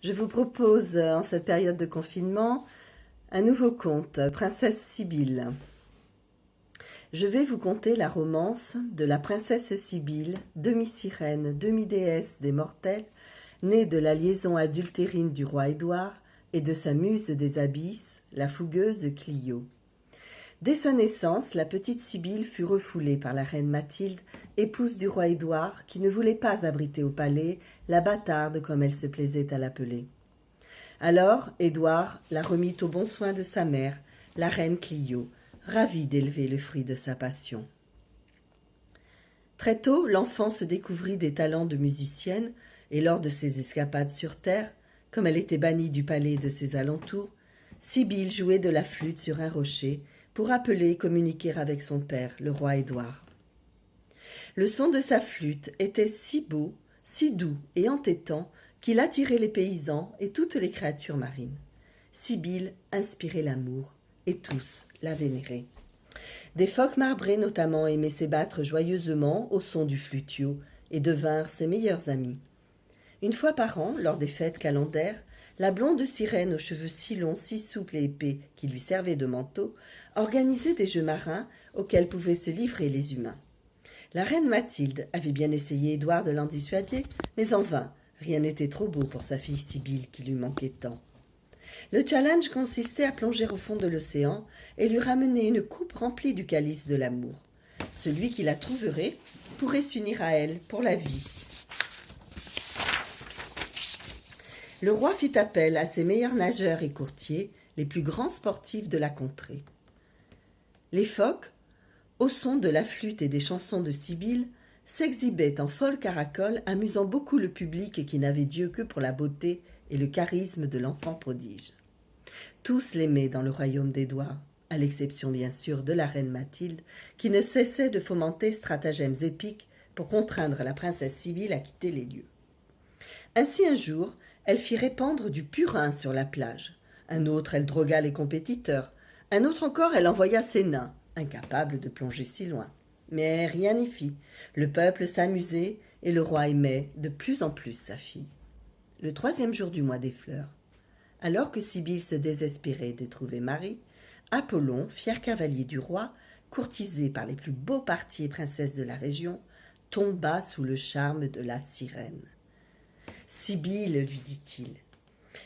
Je vous propose, en cette période de confinement, un nouveau conte, Princesse Sibylle. Je vais vous conter la romance de la princesse Sibylle, demi-sirène, demi-déesse des mortels, née de la liaison adultérine du roi Édouard et de sa muse des abysses, la fougueuse Clio. Dès sa naissance, la petite Sibylle fut refoulée par la reine Mathilde, épouse du roi Édouard, qui ne voulait pas abriter au palais la bâtarde comme elle se plaisait à l'appeler. Alors Édouard la remit aux bons soins de sa mère, la reine Clio, ravie d'élever le fruit de sa passion. Très tôt, l'enfant se découvrit des talents de musicienne, et lors de ses escapades sur terre, comme elle était bannie du palais et de ses alentours, Sibylle jouait de la flûte sur un rocher pour appeler et communiquer avec son père, le roi Édouard. Le son de sa flûte était si beau, si doux et entêtant qu'il attirait les paysans et toutes les créatures marines. Sibylle inspirait l'amour, et tous la vénéraient. Des phoques marbrés notamment aimaient s'ébattre joyeusement au son du flutio et devinrent ses meilleurs amis. Une fois par an, lors des fêtes calendaires, la blonde sirène aux cheveux si longs, si souples et épais qui lui servaient de manteau, organisait des jeux marins auxquels pouvaient se livrer les humains. La reine Mathilde avait bien essayé Édouard de l'en dissuader, mais en vain, rien n'était trop beau pour sa fille Sibylle qui lui manquait tant. Le challenge consistait à plonger au fond de l'océan et lui ramener une coupe remplie du calice de l'amour. Celui qui la trouverait pourrait s'unir à elle pour la vie. Le roi fit appel à ses meilleurs nageurs et courtiers, les plus grands sportifs de la contrée. Les phoques, au son de la flûte et des chansons de Sibylle, s'exhibaient en folles caracoles, amusant beaucoup le public qui n'avait Dieu que pour la beauté et le charisme de l'enfant prodige. Tous l'aimaient dans le royaume d'Édouard, à l'exception bien sûr de la reine Mathilde, qui ne cessait de fomenter stratagèmes épiques pour contraindre la princesse Sibylle à quitter les lieux. Ainsi un jour, elle fit répandre du purin sur la plage. Un autre, elle drogua les compétiteurs. Un autre encore, elle envoya ses nains, incapables de plonger si loin. Mais rien n'y fit. Le peuple s'amusait et le roi aimait de plus en plus sa fille. Le 3e jour du mois des fleurs, alors que Sibylle se désespérait de trouver mari, Apollon, fier cavalier du roi, courtisé par les plus beaux partis et princesses de la région, tomba sous le charme de la sirène. Sibylle, lui dit-il,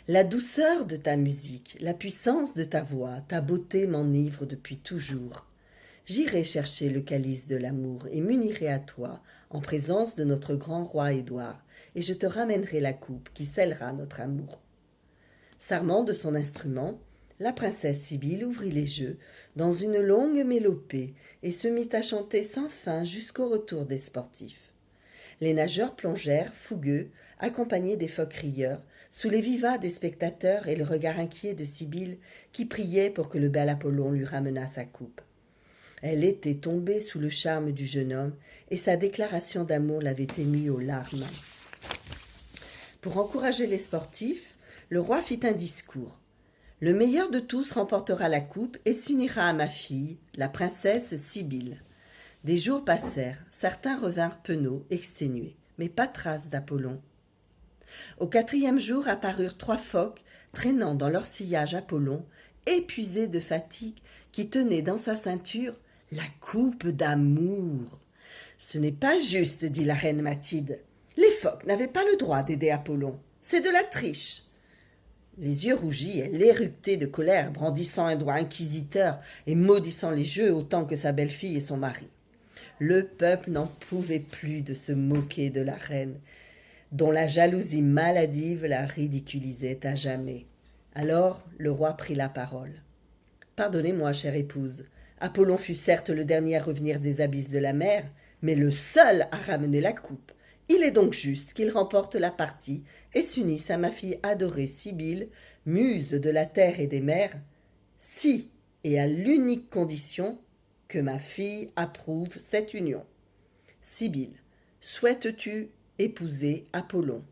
la douceur de ta musique, la puissance de ta voix, ta beauté m'enivrent depuis toujours. J'irai chercher le calice de l'amour et m'unirai à toi en présence de notre grand roi Édouard, et je te ramènerai la coupe qui scellera notre amour. S'armant de son instrument, la princesse Sibylle ouvrit les jeux dans une longue mélopée et se mit à chanter sans fin jusqu'au retour des sportifs. Les nageurs plongèrent, fougueux, accompagnés des phoques rieurs, sous les vivats des spectateurs et le regard inquiet de Sibylle qui priait pour que le bel Apollon lui ramenât sa coupe. Elle était tombée sous le charme du jeune homme et sa déclaration d'amour l'avait émue aux larmes. Pour encourager les sportifs, le roi fit un discours. Le meilleur de tous remportera la coupe et s'unira à ma fille, la princesse Sibylle. Des jours passèrent, certains revinrent penauds, exténués, mais pas trace d'Apollon. Au 4e jour apparurent 3 phoques, traînant dans leur sillage Apollon, épuisé de fatigue, qui tenait dans sa ceinture la coupe d'amour. « Ce n'est pas juste, dit la reine Mathilde. Les phoques n'avaient pas le droit d'aider Apollon. C'est de la triche. » Les yeux rougis, elle éructait de colère, brandissant un doigt inquisiteur et maudissant les jeux autant que sa belle-fille et son mari. Le peuple n'en pouvait plus de se moquer de la reine, dont la jalousie maladive la ridiculisait à jamais. Alors le roi prit la parole. « Pardonnez-moi, chère épouse, Apollon fut certes le dernier à revenir des abysses de la mer, mais le seul à ramener la coupe. Il est donc juste qu'il remporte la partie et s'unisse à ma fille adorée Sibylle, muse de la terre et des mers, si et à l'unique condition que ma fille approuve cette union. Sibylle, souhaites-tu épouser Apollon ?»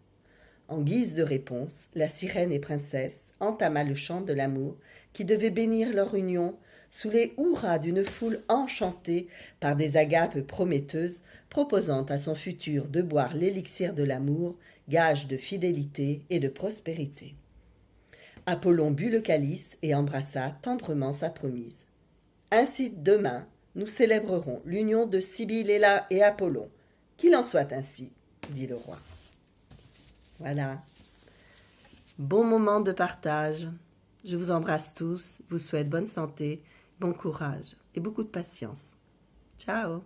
En guise de réponse, la sirène et princesse entama le chant de l'amour qui devait bénir leur union sous les hurrahs d'une foule enchantée par des agapes prometteuses proposant à son futur de boire l'élixir de l'amour gage de fidélité et de prospérité. Apollon but le calice et embrassa tendrement sa promise. Ainsi, demain, nous célébrerons l'union de Cybèle et Apollon. Qu'il en soit ainsi, dit le roi. Voilà. Bon moment de partage. Je vous embrasse tous, vous souhaite bonne santé, bon courage et beaucoup de patience. Ciao!